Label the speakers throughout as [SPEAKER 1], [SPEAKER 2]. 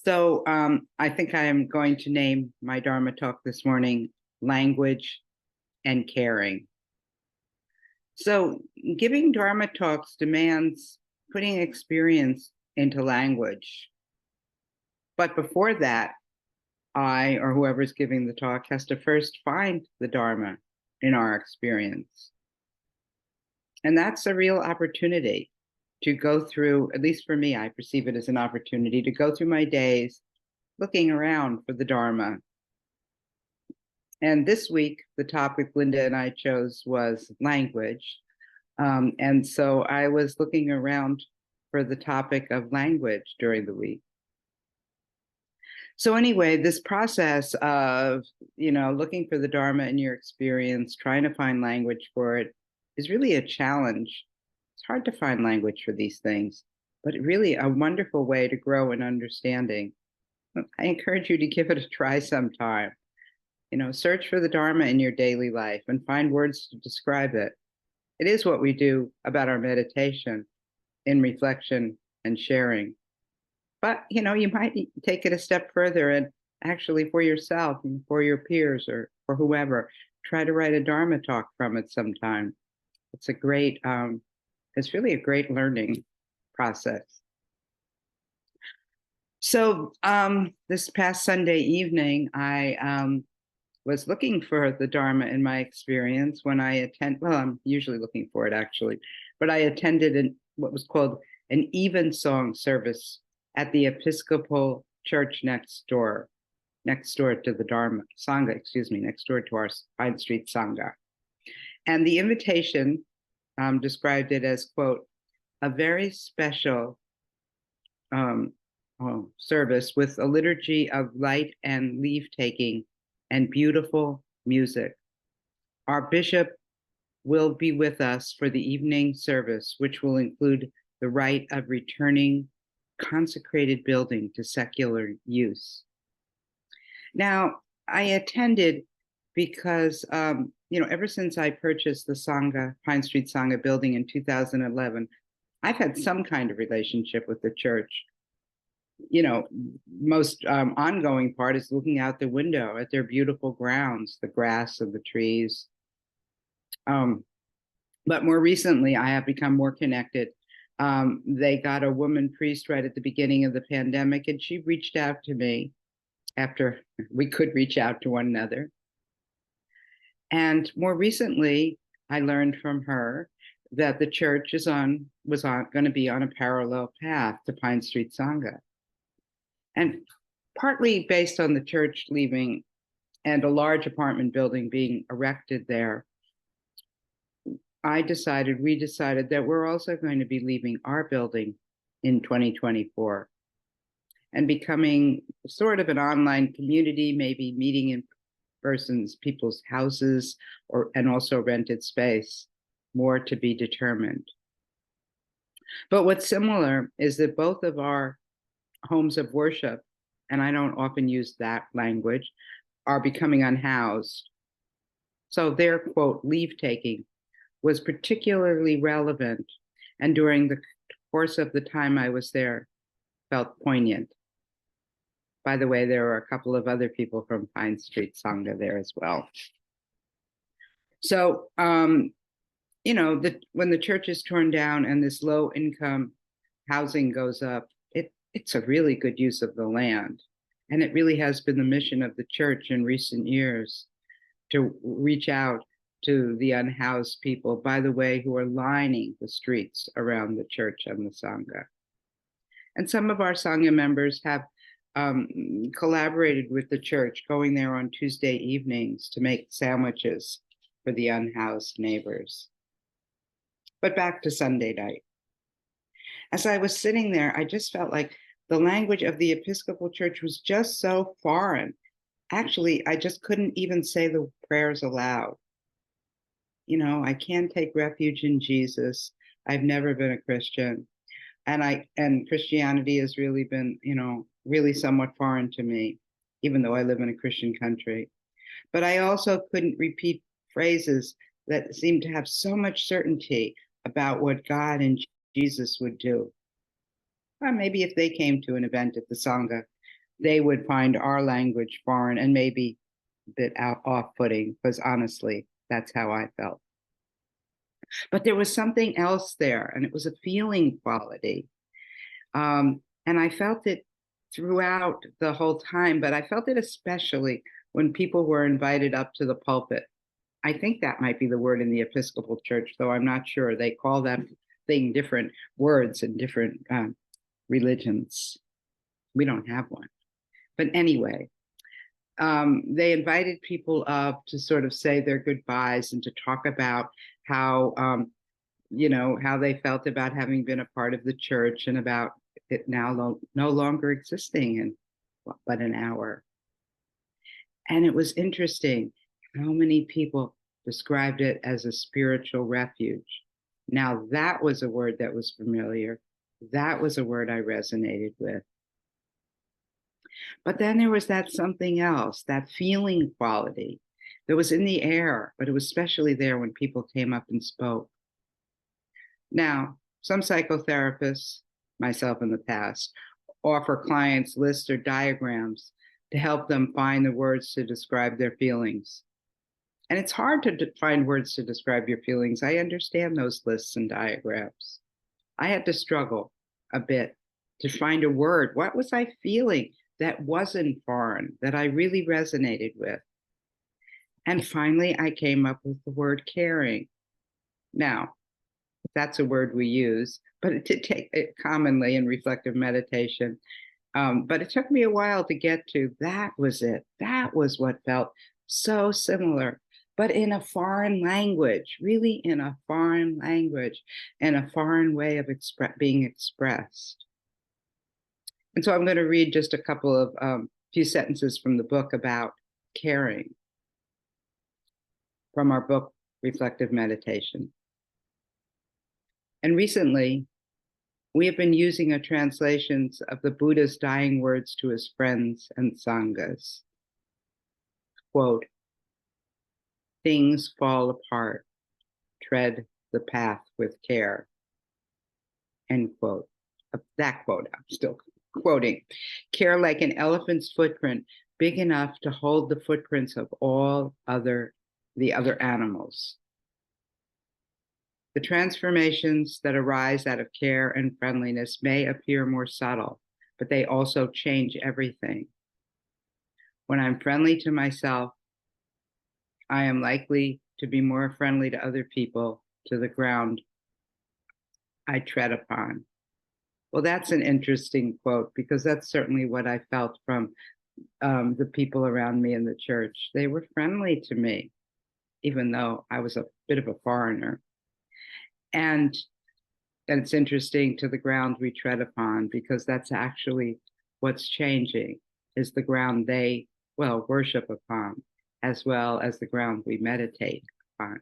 [SPEAKER 1] I think I am going to name my Dharma talk this morning Language and Caring. So, giving Dharma talks demands putting experience into language. But before that, I or whoever's giving the talk has to first find the Dharma in our experience. And that's a real opportunity to go through, at least for me, I perceive it as an opportunity to go through my days looking around for the Dharma. And this week, the topic Linda and I chose was language. And so I was looking around for the topic of language during the week. So anyway, this process of, looking for the Dharma in your experience, trying to find language for it is really a challenge. It's hard to find language for these things, but really a wonderful way to grow in understanding. I encourage you to give it a try sometime. Search for the Dharma in your daily life and find words to describe it. It is what we do about our meditation in reflection and sharing. But, you might take it a step further and actually for yourself and for your peers or for whoever, try to write a Dharma talk from it sometime. It's it's really a great learning process. So this past Sunday evening, I was looking for the Dharma in my experience when I'm usually looking for it actually, but I attended what was called an evensong service at the Episcopal Church next door to the Dharma Sangha, next door to our Pine Street Sangha. And the invitation described it as, quote, a very special service with a liturgy of light and leave-taking and beautiful music. Our bishop will be with us for the evening service, which will include the rite of returning consecrated building to secular use. Now, I attended because, ever since I purchased the Sangha, Pine Street Sangha building in 2011, I've had some kind of relationship with the church. Most ongoing part is looking out the window at their beautiful grounds, the grass and the trees. But more recently, I have become more connected. They got a woman priest right at the beginning of the pandemic, and she reached out to me after we could reach out to one another. And more recently, I learned from her that the church was going to be on a parallel path to Pine Street Sangha. And partly based on the church leaving and a large apartment building being erected there, we decided that we're also going to be leaving our building in 2024 and becoming sort of an online community, maybe meeting in people's houses and also rented space, more to be determined. But what's similar is that both of our homes of worship, and I don't often use that language, are becoming unhoused. So their, quote, leave-taking was particularly relevant, and during the course of the time I was there, felt poignant. By the way, there were a couple of other people from Pine Street Sangha there as well. So, when the church is torn down and this low-income housing goes up, it's a really good use of the land. And it really has been the mission of the church in recent years to reach out to the unhoused people, by the way, who are lining the streets around the church and the Sangha. And some of our Sangha members have collaborated with the church, going there on Tuesday evenings to make sandwiches for the unhoused neighbors. But back to Sunday night. As I was sitting there, I just felt like the language of the Episcopal Church was just so foreign. Actually, I just couldn't even say the prayers aloud. I can't take refuge in Jesus. I've never been a Christian. And Christianity has really been, really somewhat foreign to me, even though I live in a Christian country. But I also couldn't repeat phrases that seemed to have so much certainty about what God and Jesus would do. Or maybe if they came to an event at the Sangha, they would find our language foreign and maybe a bit off-putting, because honestly, that's how I felt. But there was something else there, and it was a feeling quality. And I felt it throughout the whole time, but I felt it especially when people were invited up to the pulpit. I think that might be the word in the Episcopal Church, though I'm not sure. They call that thing different words in different religions. We don't have one. But anyway, they invited people up to sort of say their goodbyes and to talk about how, how they felt about having been a part of the church and about it now no longer existing in but an hour. And it was interesting how many people described it as a spiritual refuge. Now, that was a word that was familiar. That was a word I resonated with. But then there was that something else, that feeling quality that was in the air, but it was especially there when people came up and spoke. Now, some psychotherapists, myself in the past, offer clients lists or diagrams to help them find the words to describe their feelings. And it's hard to find words to describe your feelings. I understand those lists and diagrams. I had to struggle a bit to find a word. What was I feeling that wasn't foreign, that I really resonated with? And finally, I came up with the word caring. Now, that's a word we use, but it did take it commonly in reflective meditation. But it took me a while to get to. That was it. That was what felt so similar, but in a foreign language, really in a foreign language and a foreign way of being expressed. And so I'm going to read just a couple of few sentences from the book about caring, from our book, Reflective Meditation. And recently, we have been using a translations of the Buddha's dying words to his friends and sanghas. Quote, "Things fall apart, tread the path with care." End quote. That quote, I'm still quoting. Care like an elephant's footprint, big enough to hold the footprints of all the other animals. The transformations that arise out of care and friendliness may appear more subtle, but they also change everything. When I'm friendly to myself, I am likely to be more friendly to other people, to the ground I tread upon. Well, that's an interesting quote, because that's certainly what I felt from the people around me in the church. They were friendly to me, even though I was a bit of a foreigner. And it's interesting, to the ground we tread upon, because that's actually what's changing, is the ground they, worship upon, as well as the ground we meditate upon.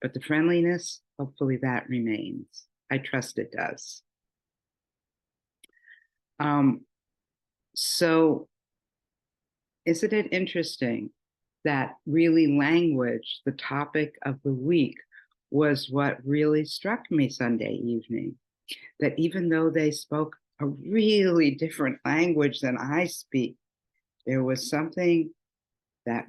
[SPEAKER 1] But the friendliness, hopefully that remains. I trust it does. So isn't it interesting that really language, the topic of the week, was what really struck me Sunday evening, that even though they spoke a really different language than I speak, there was something that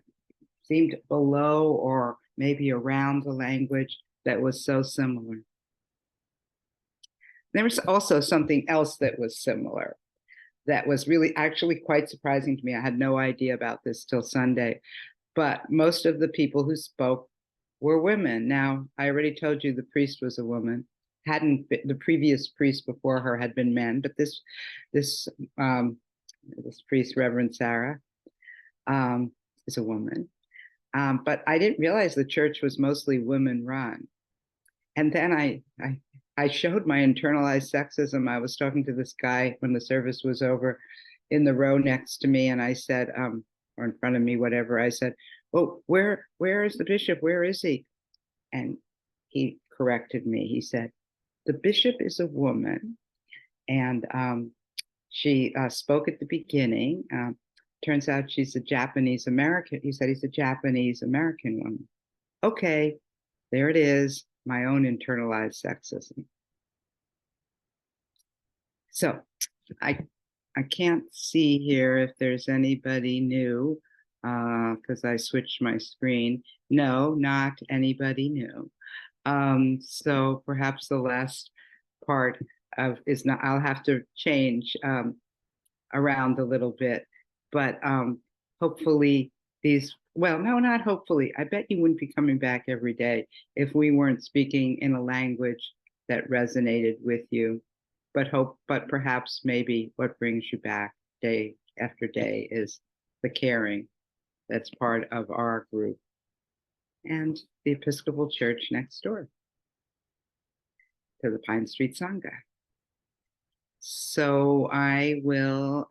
[SPEAKER 1] seemed below or maybe around the language that was so similar. There was also something else that was similar, that was really actually quite surprising to me. I had no idea about this till Sunday, but most of the people who spoke were women. Now, I already told you the priest was a woman. Hadn't been, the previous priest before her had been men, but this priest, Reverend Sarah, is a woman. But I didn't realize the church was mostly women run. And then I showed my internalized sexism. I was talking to this guy when the service was over in the row next to me, and I said, or in front of me, whatever, I said, "Well, where is the bishop? Where is he?" And he corrected me. He said, "The bishop is a woman, and she spoke at the beginning. Turns out she's a Japanese American." He said he's a Japanese American woman. Okay, there it is, my own internalized sexism. So I I can't see here if there's anybody new because I switched my screen. No, not anybody new. So perhaps the last part of is not, I'll have to change around a little bit, but hopefully well, no, not hopefully. I bet you wouldn't be coming back every day if we weren't speaking in a language that resonated with you. But perhaps maybe what brings you back day after day is the caring that's part of our group and the Episcopal Church next door to the Pine Street Sangha. So I will